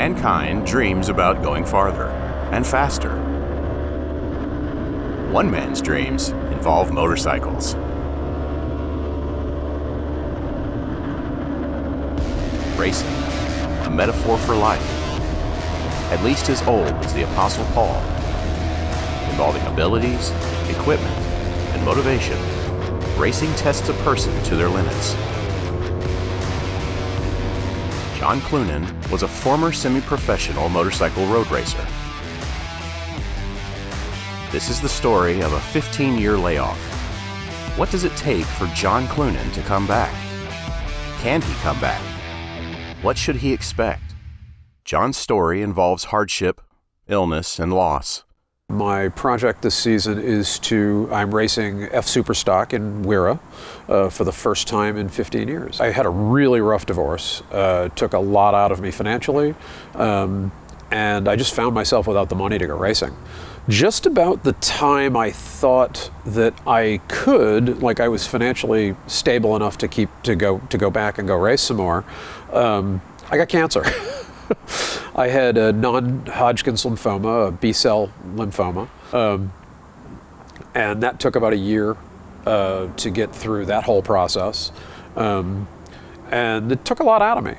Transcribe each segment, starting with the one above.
Mankind dreams about going farther and faster. One man's dreams involve motorcycles. Racing, a metaphor for life, at least as old as the Apostle Paul, involving abilities, equipment, and motivation. Racing tests a person to their limits. John Cloonen was a former semi-professional motorcycle road racer. This is the story of a 15-year layoff. What does it take for John Cloonen to come back? Can he come back? What should he expect? John's story involves hardship, illness, and loss. My project this season I'm racing F Superstock in Wira for the first time in 15 years. I had a really rough divorce, took a lot out of me financially, and I just found myself without the money to go racing. Just about the time I thought that I could, like I was financially stable enough to go back and go race some more, I got cancer. I had a non-Hodgkin's lymphoma, a B-cell lymphoma, and that took about a year to get through that whole process. And it took a lot out of me.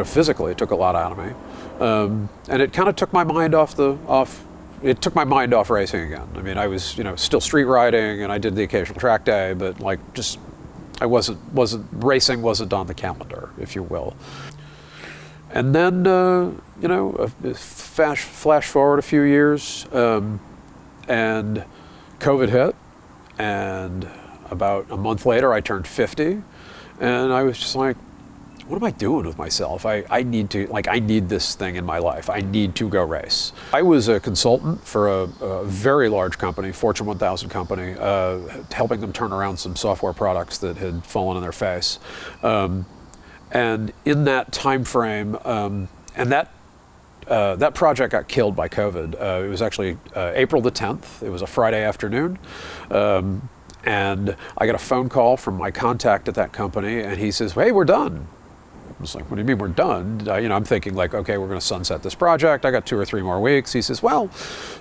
Physically, it took a lot out of me. And it kind of took my mind off racing again. I mean, I was, still street riding, and I did the occasional track day, but racing wasn't on the calendar, if you will. And then, flash forward a few years, and COVID hit, and about a month later I turned 50, and I was just like, what am I doing with myself? I need this thing in my life. I need to go race. I was a consultant for a very large company, Fortune 1000 company, helping them turn around some software products that had fallen on their face. And in that time frame, and that project got killed by COVID. It was actually April the 10th. It was a Friday afternoon. And I got a phone call from my contact at that company, and he says, "Hey, we're done." I was like, "What do you mean we're done?" I'm thinking like, okay, we're going to sunset this project. I got 2 or 3 more weeks. He says, "Well,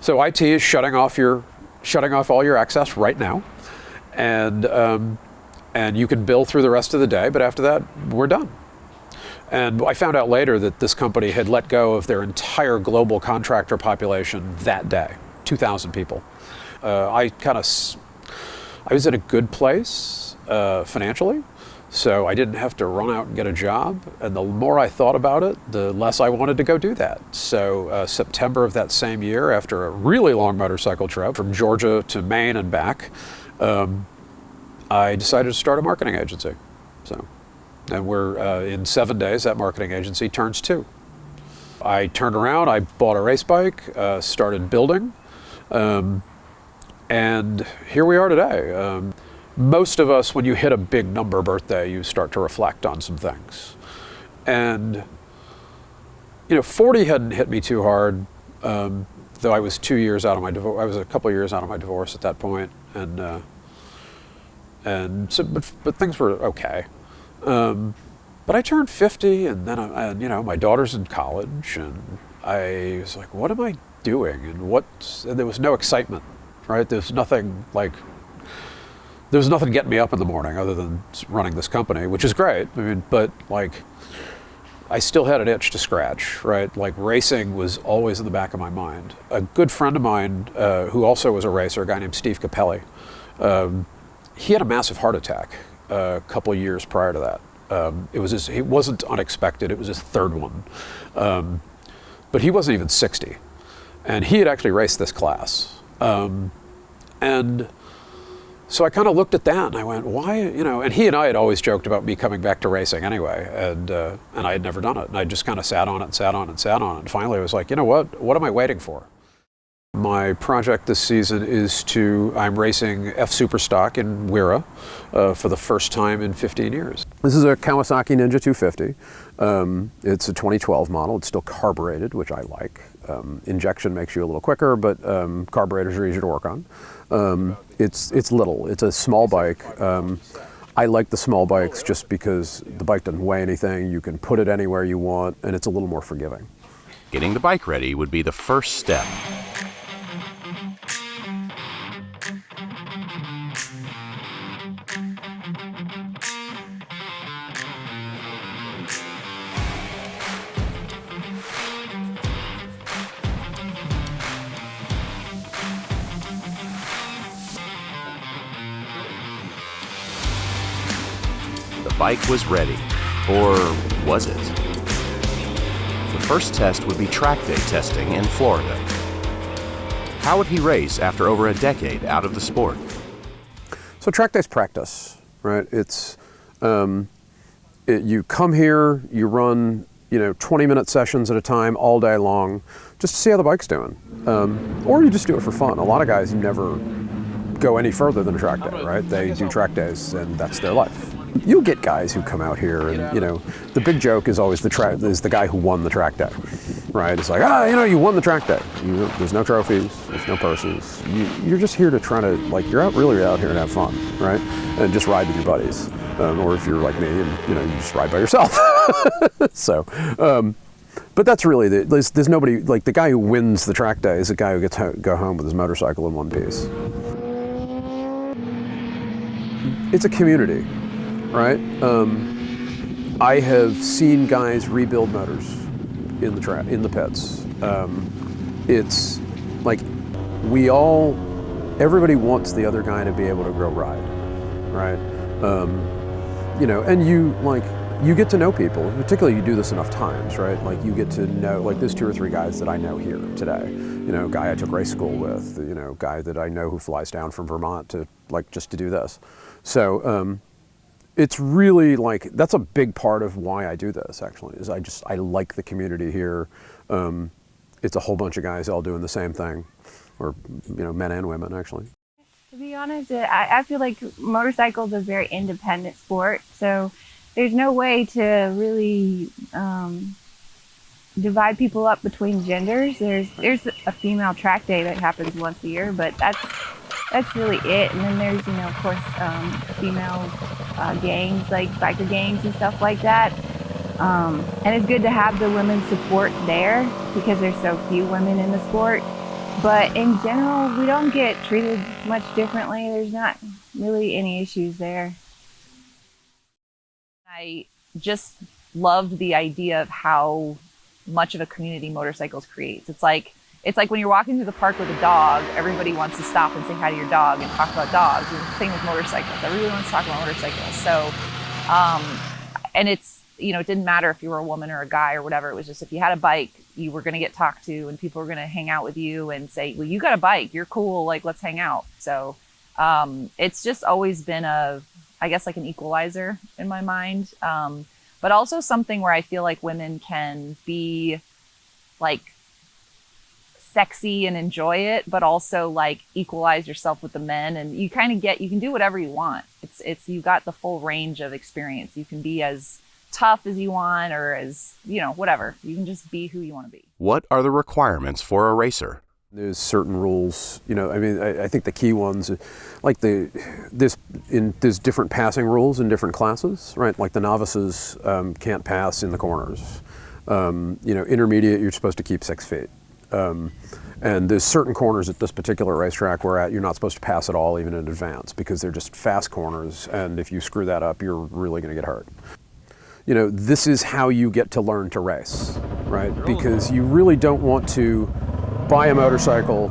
so IT is shutting off all your access right now, and you can bill through the rest of the day, but after that, we're done." And I found out later that this company had let go of their entire global contractor population that day, 2,000 people. I was in a good place financially, so I didn't have to run out and get a job. And the more I thought about it, the less I wanted to go do that. So September of that same year, after a really long motorcycle trip from Georgia to Maine and back, I decided to start a marketing agency. And we're in 7 days, that marketing agency turns 2. I turned around, I bought a race bike, started building, and here we are today. Most of us, when you hit a big number birthday, you start to reflect on some things. And 40 hadn't hit me too hard, though I was 2 years out of my divorce. I was a couple of years out of my divorce at that point, but things were okay. But I turned 50, and then my daughter's in college, and I was like, what am I doing? And there was no excitement, right? There was nothing getting me up in the morning other than running this company, which is great. I mean, but I still had an itch to scratch, right? Like racing was always in the back of my mind. A good friend of mine, who also was a racer, a guy named Steve Capelli, he had a massive heart attack a couple of years prior to that. It wasn't unexpected. It was his 3rd one. But he wasn't even 60. And he had actually raced this class. And so I kind of looked at that and I went, why, and he and I had always joked about me coming back to racing anyway. And I had never done it. And I just kind of sat on it and sat on it and sat on it. And finally I was like, what am I waiting for? My project this season I'm racing F Superstock in Wira for the first time in 15 years. This is a Kawasaki Ninja 250. It's a 2012 model. It's still carbureted, which I like. Injection makes you a little quicker, but carburetors are easier to work on. It's little. It's a small bike. I like the small bikes just because the bike doesn't weigh anything, you can put it anywhere you want, and it's a little more forgiving. Getting the bike ready would be the first step. The bike was ready, or was it? The first test would be track day testing in Florida. How would he race after over a decade out of the sport? So track day's practice, right? It's you come here, you run 20-minute sessions at a time all day long, just to see how the bike's doing, or you just do it for fun. A lot of guys never go any further than a track day, right? They do track days, and that's their life. You'll get guys who come out here, and the big joke is always the guy who won the track day, right? It's like, you won the track day. There's no trophies, there's no purses. You're just here to try to, you're really out here to have fun, right? And just ride with your buddies, or if you're like me, and you just ride by yourself. So, but that's really there's nobody like the guy who wins the track day is a guy who gets to go home with his motorcycle in one piece. It's a community. Right? I have seen guys rebuild motors in the pits. It's like everybody wants the other guy to be able to go ride, right? And you get to know people, particularly you do this enough times, right? Like you get to know, there's 2 or 3 guys that I know here today. Guy I took race school with, guy that I know who flies down from Vermont to just to do this. So, it's really that's a big part of why I do this, actually, is I like the community here. It's a whole bunch of guys all doing the same thing, or, men and women, actually. To be honest, I feel like motorcycles is a very independent sport, so there's no way to really divide people up between genders. There's a female track day that happens once a year, but that's really it. And then there's, of course, female gangs, like biker gangs and stuff like that. And it's good to have the women's support there because there's so few women in the sport. But in general, we don't get treated much differently. There's not really any issues there. I just loved the idea of how much of a community motorcycles creates. It's like when you're walking through the park with a dog, everybody wants to stop and say hi to your dog and talk about dogs. And the same with motorcycles. Everybody wants to talk about motorcycles. So, and it's, it didn't matter if you were a woman or a guy or whatever. It was just if you had a bike, you were going to get talked to and people were going to hang out with you and say, well, you got a bike, you're cool, let's hang out. So it's just always been an equalizer in my mind. But also something where I feel like women can be sexy and enjoy it, but also equalize yourself with the men, and you kind of you can do whatever you want. It's you got the full range of experience. You can be as tough as you want, or as whatever. You can just be who you want to be. What are the requirements for a racer? There's certain rules, I think the key ones, there's different passing rules in different classes, right? Like the novices can't pass in the corners. Intermediate, you're supposed to keep 6 feet. And there's certain corners at this particular racetrack we're at, you're not supposed to pass at all, even in advance, because they're just fast corners, and if you screw that up, you're really going to get hurt. This is how you get to learn to race, right? Because you really don't want to buy a motorcycle,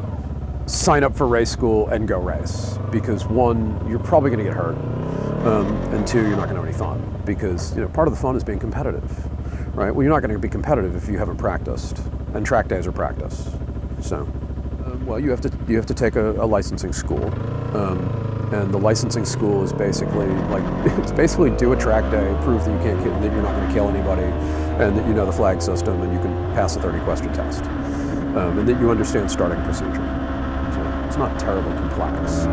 sign up for race school, and go race. Because 1, you're probably going to get hurt, and 2, you're not going to have any fun. Because part of the fun is being competitive, right? Well, you're not going to be competitive if you haven't practiced, and track days are practice. So, you have to take a licensing school, and the licensing school is basically do a track day, prove that that you're not going to kill anybody, and that you know the flag system, and you can pass a 30-question test. And that you understand starting procedure. So it's not terribly complex.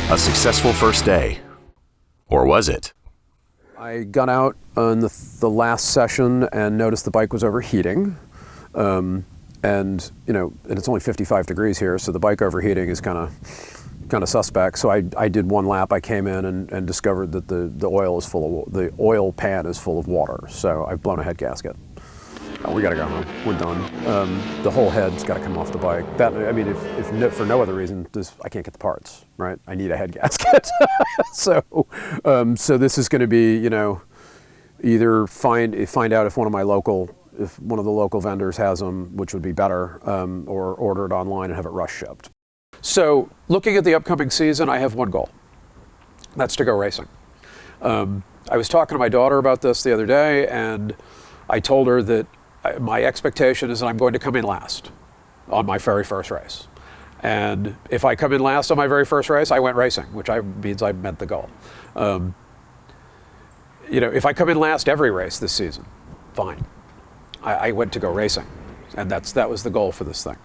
A successful first day. Or was it? I got out on the last session and noticed the bike was overheating. And it's only 55 degrees here, so the bike overheating is kind of suspect. So I did one lap. I came in and discovered that the oil pan is full of water. So I've blown a head gasket. We got to go home. We're done. The whole head's got to come off the bike. If for no other reason, I can't get the parts. Right? I need a head gasket. So this is going to be, either find out if one of the local vendors has them, which would be better, or order it online and have it rush shipped. So looking at the upcoming season, I have one goal. That's to go racing. I was talking to my daughter about this the other day, and I told her that my expectation is that I'm going to come in last on my very first race. And if I come in last on my very first race, I went racing, which means I met the goal. If I come in last every race this season, fine. I went to go racing, and that was the goal for this thing.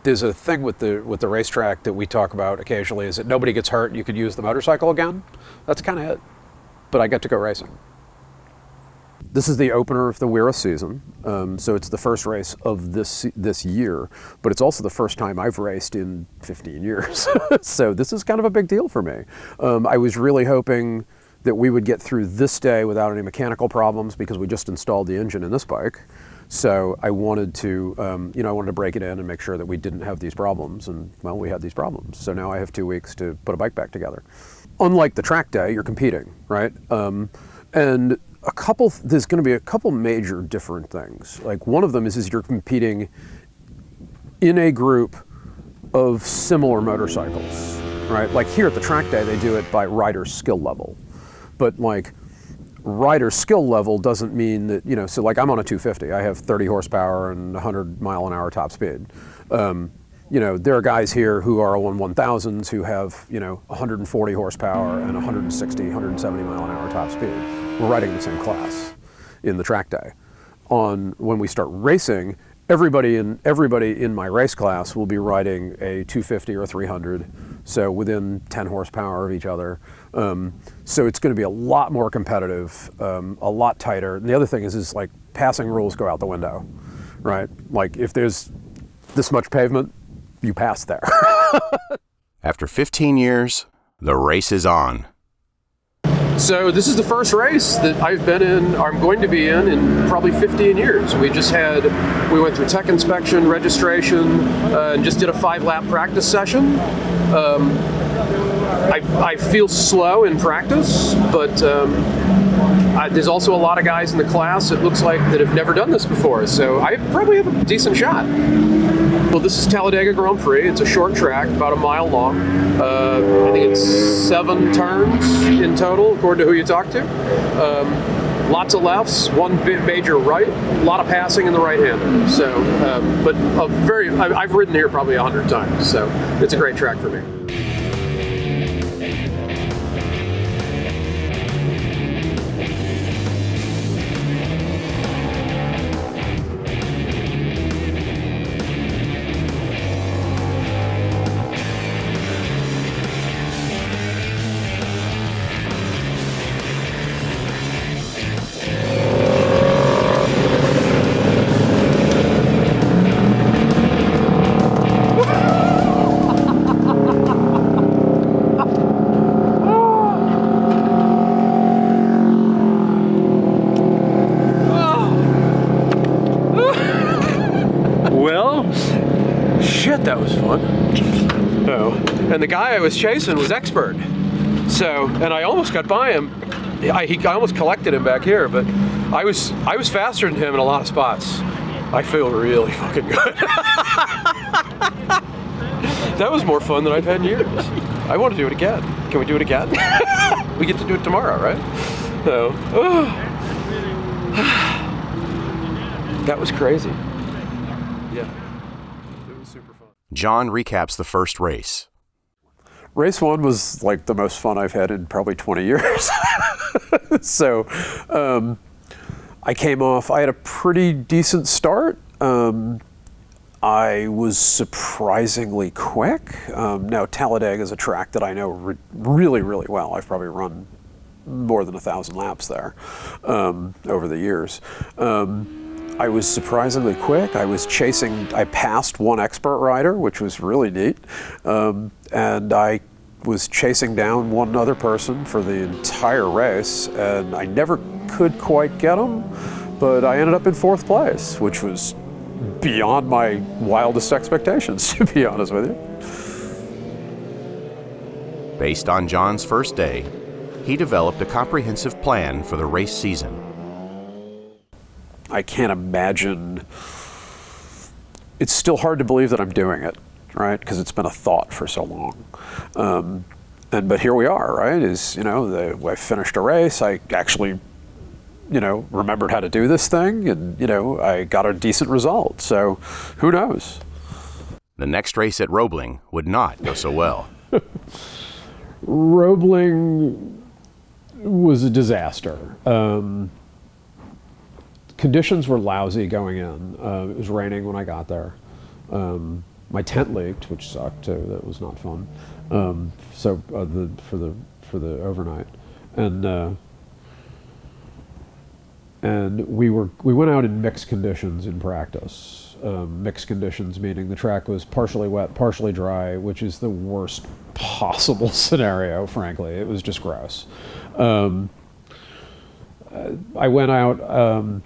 There's a thing with the racetrack that we talk about occasionally, is that nobody gets hurt and you can use the motorcycle again. That's kind of it. But I get to go racing. This is the opener of the WERA season, so it's the first race of this year, but it's also the first time I've raced in 15 years. So this is kind of a big deal for me. I was really hoping that we would get through this day without any mechanical problems, because we just installed the engine in this bike. So I wanted to, break it in and make sure that we didn't have these problems, and well, we had these problems. So now I have 2 weeks to put a bike back together. Unlike the track day, you're competing, right? And there's going to be a couple major different things. Like, one of them is you're competing in a group of similar motorcycles, right? Like here at the track day, they do it by rider skill level. But like, rider skill level doesn't mean that, so like I'm on a 250, I have 30 horsepower and 100 mile an hour top speed. There are guys here who are on 1000s who have, 140 horsepower and 160, 170 mile an hour top speed. We're riding the same class in the track day. When we start racing, everybody in my race class will be riding a 250 or a 300, so within 10 horsepower of each other. So it's going to be a lot more competitive, a lot tighter. And the other thing is like passing rules go out the window, right? Like if there's this much pavement, you pass there. After 15 years, the race is on. So this is the first race that I've been in, or I'm going to be in probably 15 years. We went through tech inspection, registration, and just did a 5-lap practice session. I feel slow in practice, but there's also a lot of guys in the class, it looks like, that have never done this before, so I probably have a decent shot. Well, this is Talladega Grand Prix. It's a short track, about a mile long. I think it's 7 turns in total, according to who you talk to. Lots of lefts, one major right, a lot of passing in the right-hander. So, I've ridden here probably 100 times, so it's a great track for me. That was fun. And the guy I was chasing was expert. And I almost got by him. I almost collected him back here, but I was faster than him in a lot of spots. I feel really fucking good. That was more fun than I've had in years. I want to do it again. Can we do it again? We get to do it tomorrow, right? That was crazy. Yeah. John recaps the first race. Race 1 was like the most fun I've had in probably 20 years. So I came off, I had a pretty decent start. I was surprisingly quick. Now, Talladega is a track that I know really, really well. I've probably run more than 1,000 laps there over the years. I was surprisingly quick. I passed one expert rider, which was really neat. And I was chasing down one other person for the entire race, and I never could quite get him, but I ended up in 4th place, which was beyond my wildest expectations, to be honest with you. Based on John's first day, he developed a comprehensive plan for the race season. I can't imagine. It's still hard to believe that I'm doing it, right? Because it's been a thought for so long. But here we are, right? I finished a race. I actually, remembered how to do this thing, and I got a decent result. So, who knows? The next race at Roebling would not go so well. Roebling was a disaster. Conditions were lousy going in. It was raining when I got there. My tent leaked, which sucked too. That was not fun. For the overnight, and we went out in mixed conditions in practice. Mixed conditions meaning the track was partially wet, partially dry, which is the worst possible scenario. Frankly, it was just gross. I went out.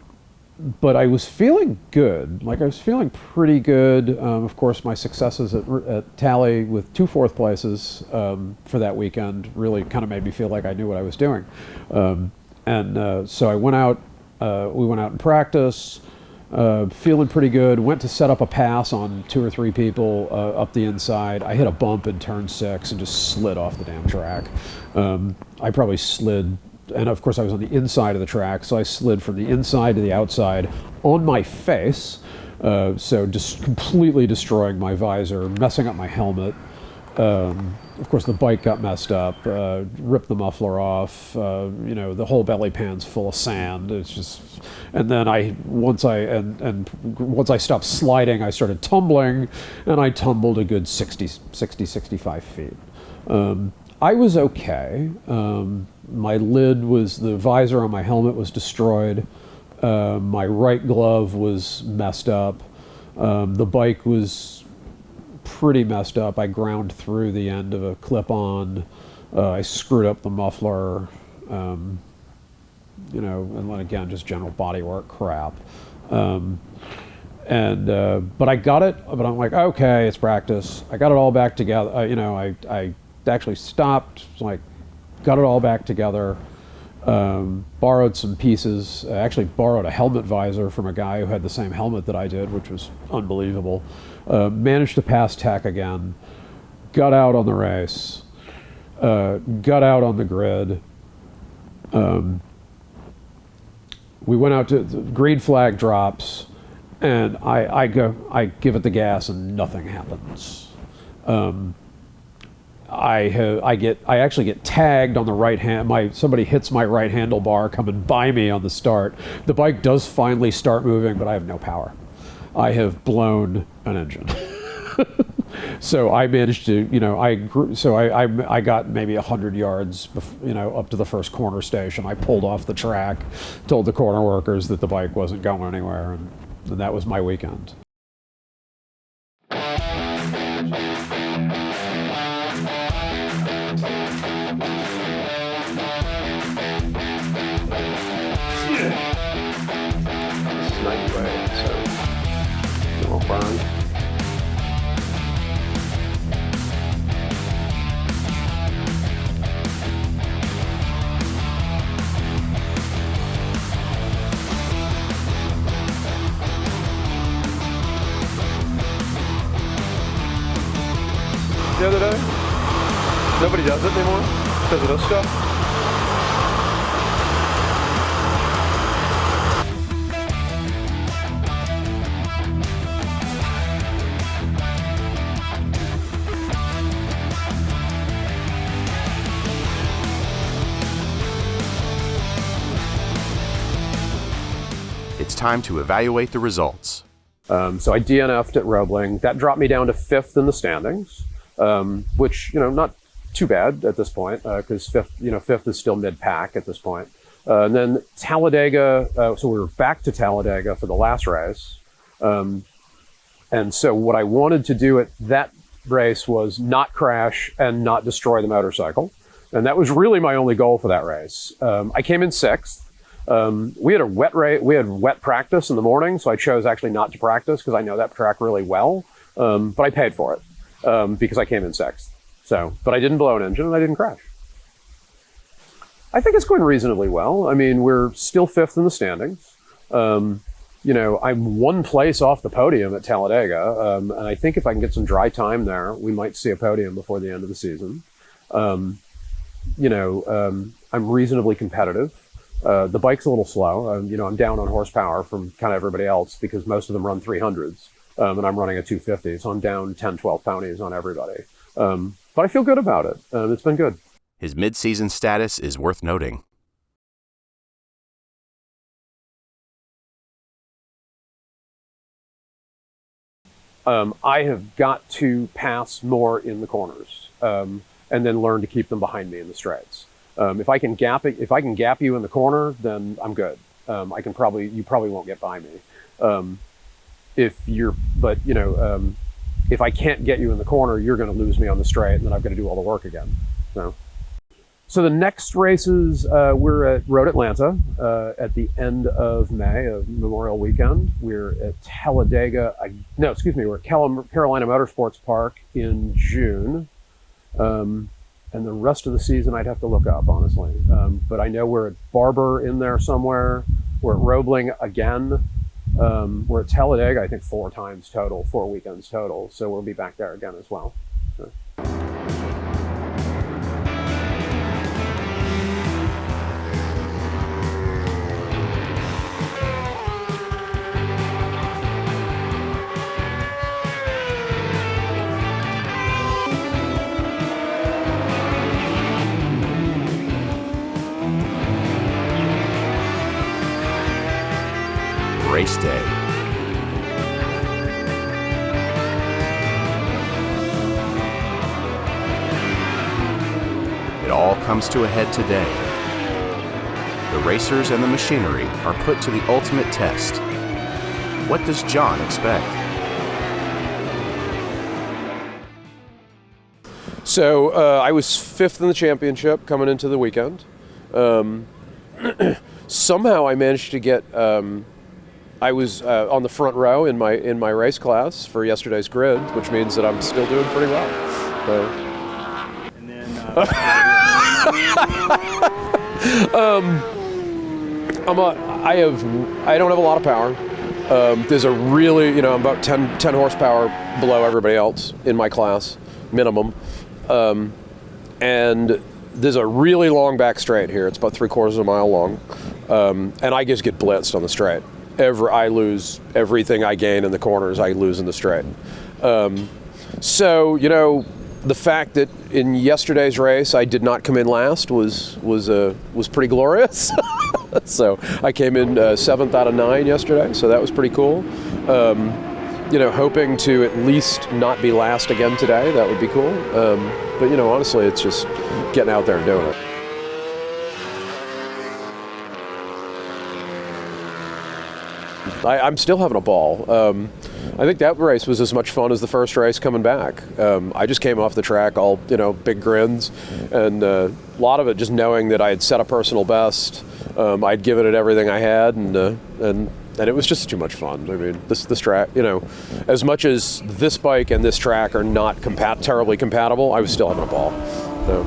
But I was feeling good. I was feeling pretty good. Of course, my successes at Tally with 2 4th places for that weekend really kind of made me feel like I knew what I was doing. So I went out. We went out in practice, feeling pretty good. Went to set up a pass on 2 or 3 people up the inside. I hit a bump in turn 6 and just slid off the damn track. I probably slid. And of course I was on the inside of the track, so I slid from the inside to the outside on my face, so just completely destroying my visor, messing up my helmet. Of course the bike got messed up, ripped the muffler off, the whole belly pan's full of sand. It's just, and then once I stopped sliding, I started tumbling, and I tumbled a good 65 feet. I was okay. The visor on my helmet was destroyed. My right glove was messed up. The bike was pretty messed up. I ground through the end of a clip-on. I screwed up the muffler. And then again, just general bodywork crap. But I got it, but I'm like, okay, it's practice. I got it all back together. I actually stopped, got it all back together, borrowed some pieces, actually borrowed a helmet visor from a guy who had the same helmet that I did, which was unbelievable. Managed to pass tech again, got out on the race, got out on the grid. We went out to the green flag drops, and I give it the gas and nothing happens. I actually get tagged on the right hand. Somebody hits my right handlebar coming by me on the start. The bike does finally start moving, but I have no power. I have blown an engine. So I managed to, I got maybe 100 yards, up to the first corner station. I pulled off the track, told the corner workers that the bike wasn't going anywhere, and that was my weekend. Burn. The other day, nobody does it anymore because of this stuff. It's time to evaluate the results. So I DNF'd at Roebling. That dropped me down to 5th in the standings, which, not too bad at this point, because 5th is still mid-pack at this point. And then Talladega, so we were back to Talladega for the last race. And so what I wanted to do at that race was not crash and not destroy the motorcycle. And that was really my only goal for that race. I came in 6th. We had a wet race. We had wet practice in the morning, so I chose actually not to practice because I know that track really well. But I paid for it because I came in 6th. So, but I didn't blow an engine and I didn't crash. I think it's going reasonably well. I mean, we're still 5th in the standings. I'm 1 place off the podium at Talladega, and I think if I can get some dry time there, we might see a podium before the end of the season. I'm reasonably competitive. The bike's a little slow. I'm down on horsepower from kind of everybody else because most of them run 300s, and I'm running a 250, so I'm down 10, 12 ponies on everybody. But I feel good about it. It's been good. His mid-season status is worth noting. I have got to pass more in the corners, and then learn to keep them behind me in the straights. If I can gap you in the corner, then I'm good. You probably won't get by me. If I can't get you in the corner, you're going to lose me on the straight, and then I've got to do all the work again. So the next races, we're at Road Atlanta at the end of May, of Memorial Weekend. We're at Talladega, we're at Carolina Motorsports Park in June. And the rest of the season I'd have to look up, honestly. But I know we're at Barber in there somewhere. We're at Roebling again. We're at Talladega, I think 4 times total, 4 weekends total. So we'll be back there again as well. So. Race day. It all comes to a head today. The racers and the machinery are put to the ultimate test. What does John expect? So I was 5th in the championship coming into the weekend. Somehow I managed to get. I was on the front row in my race class for yesterday's grid, which means that I'm still doing pretty well. So. And then I don't have a lot of power. There's a really, I'm about 10 horsepower below everybody else in my class, minimum. And there's a really long back straight here. It's about 3/4 of a mile long. And I just get blitzed on the straight. I lose everything I gain in the corners, I lose in the straight. So, the fact that in yesterday's race I did not come in last was pretty glorious. So I came in 7th out of 9 yesterday, so that was pretty cool. Hoping to at least not be last again today, that would be cool. But honestly, it's just getting out there and doing it. I'm still having a ball. I think that race was as much fun as the first race coming back. I just came off the track all, big grins, and a lot of it just knowing that I had set a personal best. I'd given it everything I had, and it was just too much fun. I mean, this track, as much as this bike and this track are not terribly compatible, I was still having a ball. So.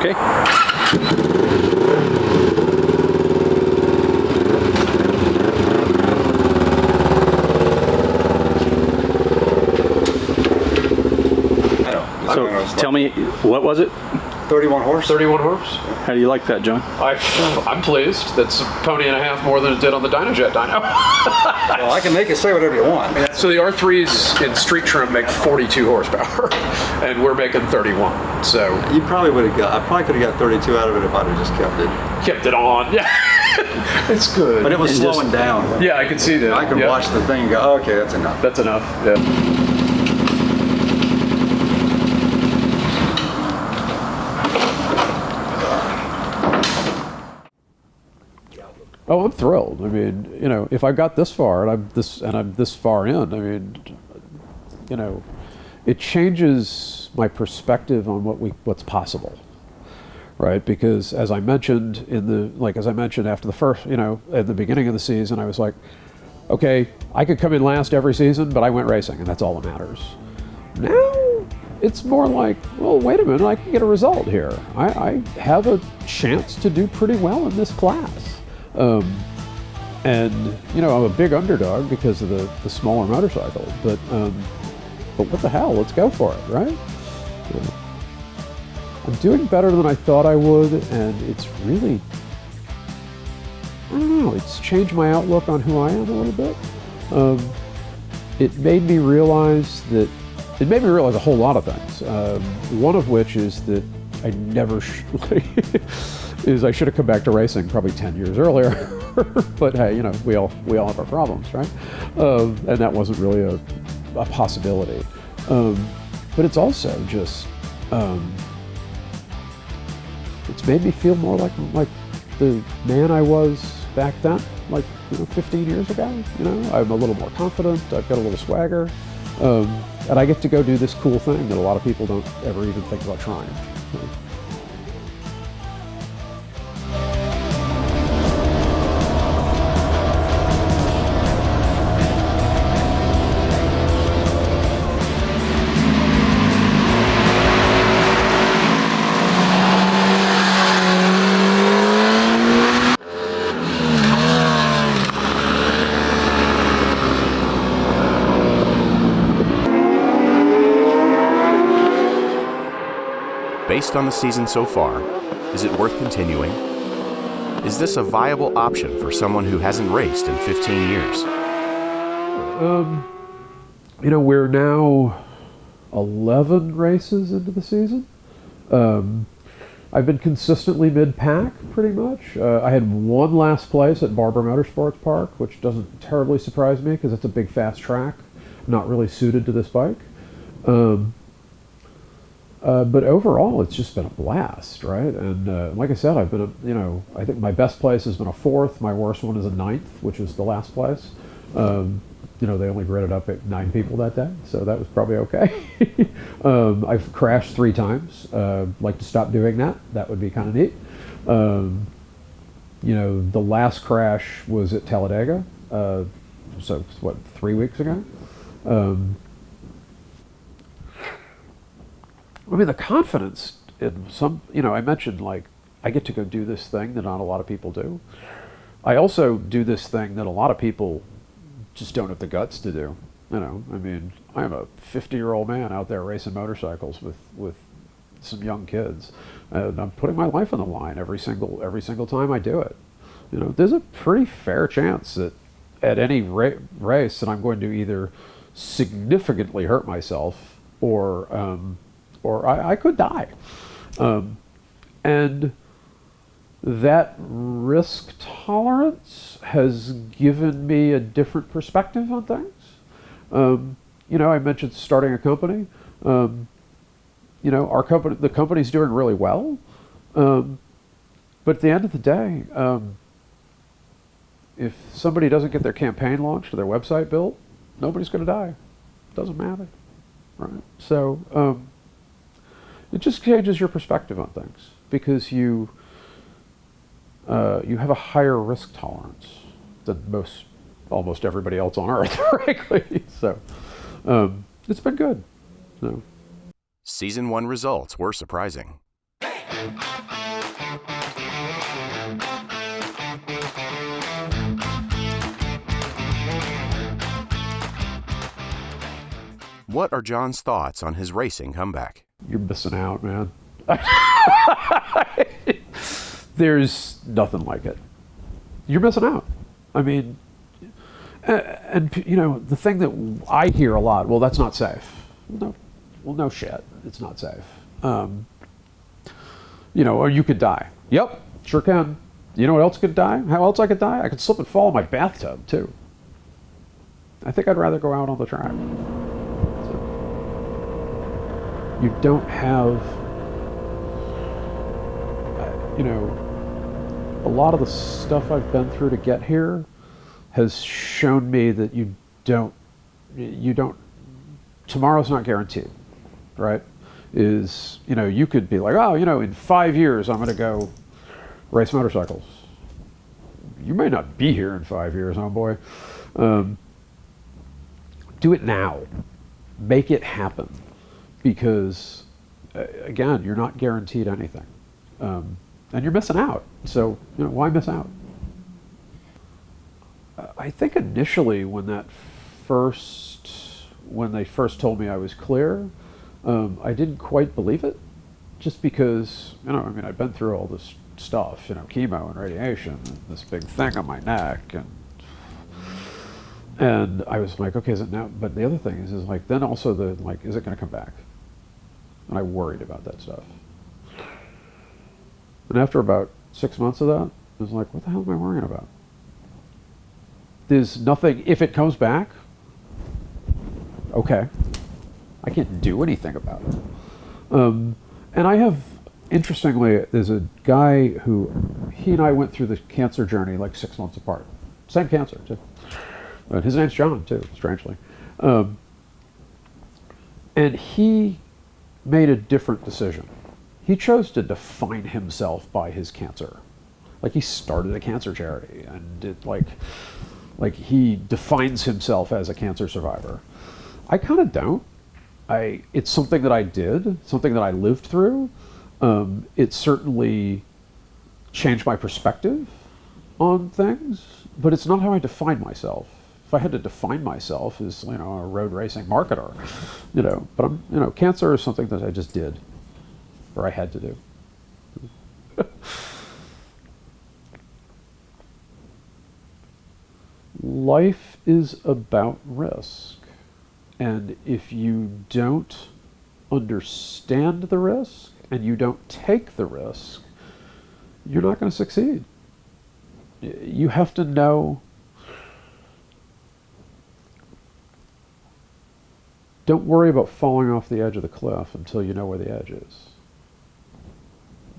okay. So tell me, what was it? 31 horse. 31 horse. How do you like that, John? I'm pleased. That's a pony and a half more than it did on the DynoJet dyno. Well, I can make it say whatever you want. So the R3s in street trim make 42 horsepower, and we're making 31. So You probably would have got. I probably could have got 32 out of it if I'd have just kept it. on. Yeah, it's good. But it was slowing down. Yeah, I can see that. I could watch the thing and go, okay, that's enough. That's enough. Yeah. Oh, I'm thrilled. I mean, you know, if I got this far and I'm this far in, I mean, you know, it changes my perspective on what's possible, right? Because as I mentioned after the first, you know, at the beginning of the season, I was like, okay, I could come in last every season, but I went racing, and that's all that matters. Now it's more like, well, wait a minute, I can get a result here. I have a chance to do pretty well in this class. And you know, I'm a big underdog because of the smaller motorcycle, but what the hell, let's go for it, right? I'm doing better than I thought I would, and it's really, I don't know, it's changed my outlook on who I am a little bit. It made me realize a whole lot of things. One of which is that I never I should have come back to racing probably 10 years earlier. But hey, you know, we all have our problems, right? And that wasn't really a possibility. But it's also just it's made me feel more like the man I was back then, like, you know, 15 years ago. You know, I'm a little more confident. I've got a little swagger, and I get to go do this cool thing that a lot of people don't ever even think about trying. Based on the season so far, is it worth continuing? Is this a viable option for someone who hasn't raced in 15 years? You know, we're now 11 races into the season. I've been consistently mid-pack, pretty much. I had one last place at Barber Motorsports Park, which doesn't terribly surprise me because it's a big, fast track, not really suited to this bike. But overall, it's just been a blast, right? And like I said, I've been, I think my best place has been a 4th. My worst one is a 9th, which is the last place. They only gridded up at 9 people that day, so that was probably okay. I've crashed 3 times. Like to stop doing that. That would be kind of neat. The last crash was at Talladega. So what, 3 weeks ago? I mean, the confidence in some, I mentioned, like, I get to go do this thing that not a lot of people do. I also do this thing that a lot of people just don't have the guts to do. I mean, I'm a 50-year-old man out there racing motorcycles with some young kids, and I'm putting my life on the line every single time I do it. There's a pretty fair chance that at any race that I'm going to either significantly hurt myself or I could die. And that risk tolerance has given me a different perspective on things. I mentioned starting a company. The company's doing really well. But at the end of the day, if somebody doesn't get their campaign launched or their website built, nobody's going to die. Doesn't matter, right? So it just changes your perspective on things because you have a higher risk tolerance than almost everybody else on Earth, frankly. So it's been good. So. Season 1 results were surprising. What are John's thoughts on his racing comeback? You're missing out, man. There's nothing like it. You're missing out. I mean, and you know, the thing that I hear a lot, well, that's not safe. No, well, no shit, it's not safe. You know, or you could die. Yep, sure can. You know what else could die? How else I could die? I could slip and fall in my bathtub too. I think I'd rather go out on the track. So, you don't have, you know, a lot of the stuff I've been through to get here has shown me that you don't, tomorrow's not guaranteed, right? Is, you know, you could be like, oh, you know, in 5 years I'm going to go race motorcycles. You may not be here in 5 years, homeboy. Do it now. Make it happen. Because, again, you're not guaranteed anything. And you're missing out. So, you know, why miss out? I think initially when they first told me I was clear, I didn't quite believe it. Just because, you know, I mean, I've been through all this stuff, you know, chemo and radiation, and this big thing on my neck, and I was like, okay, is it now? But the other thing is like, then also is it going to come back? And I worried about that stuff. And after about 6 months of that, I was like, what the hell am I worrying about? There's nothing, if it comes back, okay, I can't do anything about it. And I have, interestingly, there's a guy who, he and I went through the cancer journey like 6 months apart. Same cancer, too. And his name's John, too, strangely. And he made a different decision. He chose to define himself by his cancer. Like, he started a cancer charity, and it, like he defines himself as a cancer survivor. I kind of don't. It's something that I did, something that I lived through. It certainly changed my perspective on things, but it's not how I define myself. If I had to define myself as, you know, a road racing marketer, you know, but I'm, you know, cancer is something that I just did, or I had to do. Life is about risk. And if you don't understand the risk and you don't take the risk, you're not going to succeed. You have to know. Don't worry about falling off the edge of the cliff until you know where the edge is.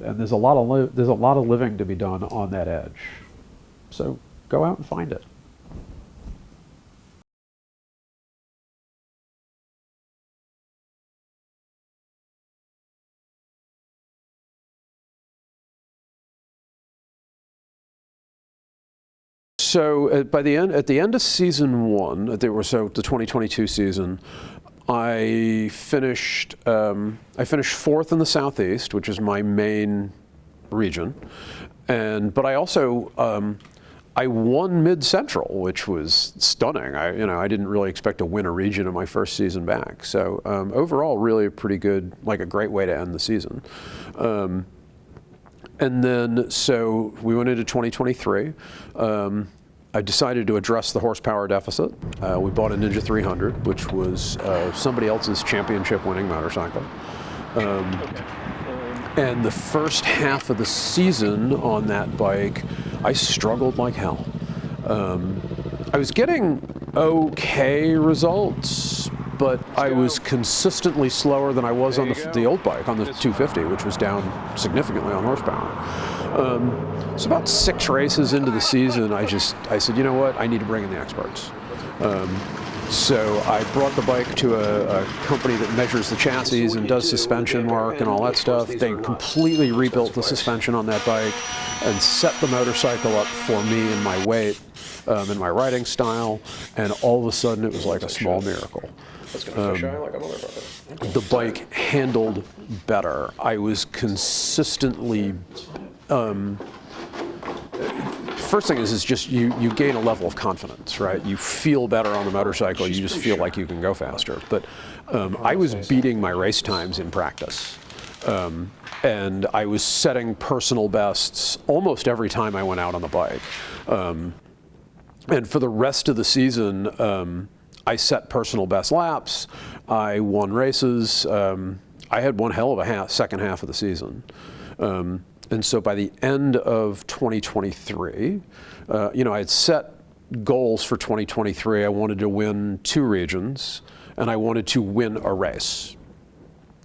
And there's a lot of living to be done on that edge. So go out and find it. So at the end of season one, the 2022 season, I finished fourth in the Southeast, which is my main region, but I also I won Mid Central, which was stunning. I didn't really expect to win a region in my first season back. So overall, really a pretty good, like a great way to end the season. And then so we went into 2023. I decided to address the horsepower deficit. We bought a Ninja 300, which was somebody else's championship-winning motorcycle. And the first half of the season on that bike, I struggled like hell. I was getting okay results, but I was consistently slower than I was on the old bike, on the 250, which was down significantly on horsepower. So about 6 races into the season, I said, you know what, I need to bring in the experts. So I brought the bike to a company that measures the chassis and does suspension work and all that stuff. They completely rebuilt the suspension on that bike and set the motorcycle up for me and my weight and my riding style, and all of a sudden it was like a small miracle. The bike handled better. I was consistently first thing is just you gain a level of confidence, right? You feel better on the motorcycle. You just feel like you can go faster. But I was beating my race times in practice. and I was setting personal bests almost every time I went out on the bike. And for the rest of the season, I set personal best laps. I won races. I had one hell of a second half of the season. And so by the end of 2023, I had set goals for 2023. I wanted to win 2 regions, and I wanted to win a race.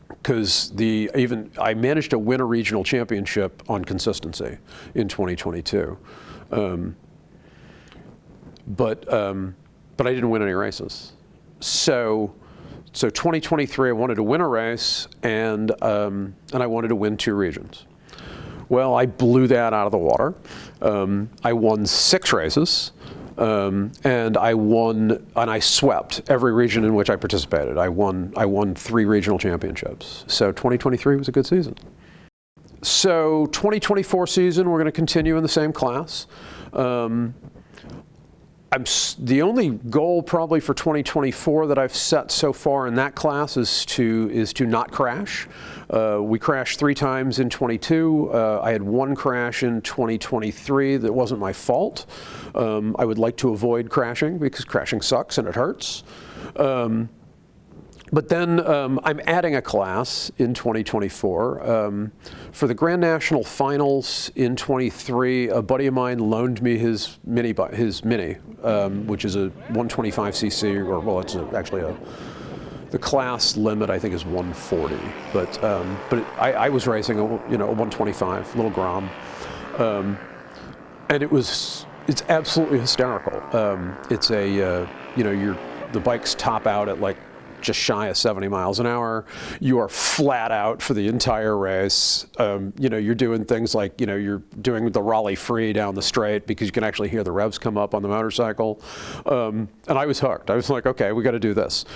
Because I managed to win a regional championship on consistency in 2022. But I didn't win any races. So 2023, I wanted to win a race, and I wanted to win 2 regions. Well, I blew that out of the water. I won 6 races, and I swept every region in which I participated. I won 3 regional championships. So 2023 was a good season. So 2024 season, we're going to continue in the same class. The only goal probably for 2024 that I've set so far in that class is to not crash. We crashed 3 times in 22. I had 1 crash in 2023 that wasn't my fault. I would like to avoid crashing because crashing sucks and it hurts. But then I'm adding a class in 2024. For the Grand National Finals in 23, a buddy of mine loaned me his Mini, which is a 125cc, or well, it's the class limit I think is 140. But I was racing a 125, little Grom, and it's absolutely hysterical. It's the bikes top out at like just shy of 70 miles an hour. You are flat out for the entire race. You're doing things like, you're doing the Raleigh free down the straight because you can actually hear the revs come up on the motorcycle. And I was hooked. I was like, okay, we got to do this.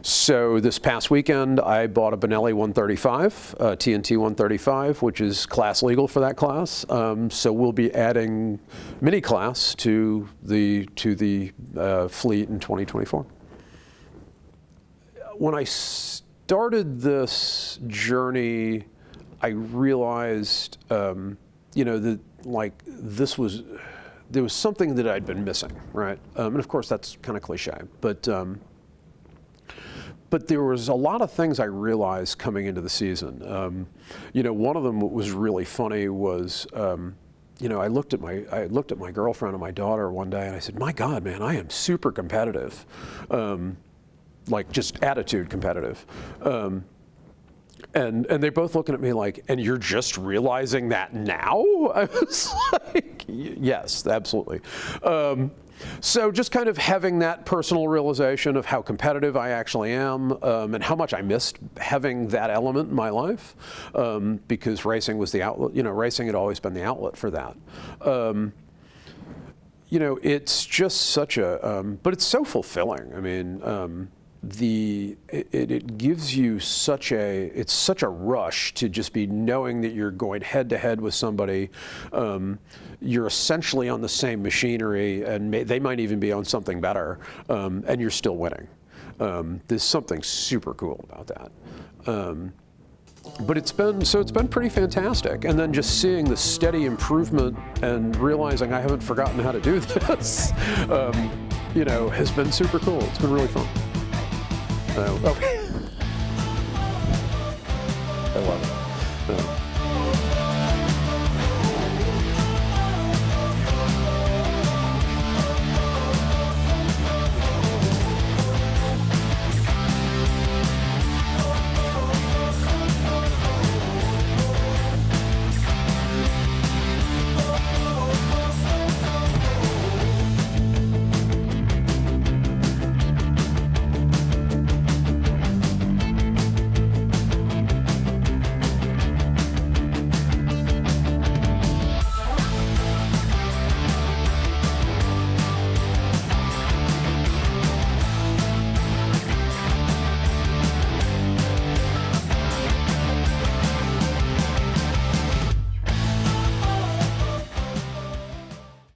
So this past weekend, I bought a Benelli 135, TNT 135, which is class legal for that class. So we'll be adding mini class to the fleet in 2024. When I started this journey, I realized, that there was something that I'd been missing, right? And of course, that's kind of cliche, but there was a lot of things I realized coming into the season. One of them that was really funny was, I looked at my girlfriend and my daughter one day, and I said, "My God, man, I am super competitive." Like just attitude competitive. And they're both looking at me like, "And you're just realizing that now?" I was like, yes, absolutely. So just kind of having that personal realization of how competitive I actually am, and how much I missed having that element in my life, because racing was the outlet. Racing had always been the outlet for that. It's just such but it's so fulfilling. I mean, it gives you such a rush to just be knowing that you're going head to head with somebody. You're essentially on the same machinery, and they might even be on something better, and you're still winning. There's something super cool about that. But it's been pretty fantastic, and then just seeing the steady improvement and realizing I haven't forgotten how to do this, has been super cool. It's been really fun. Okay.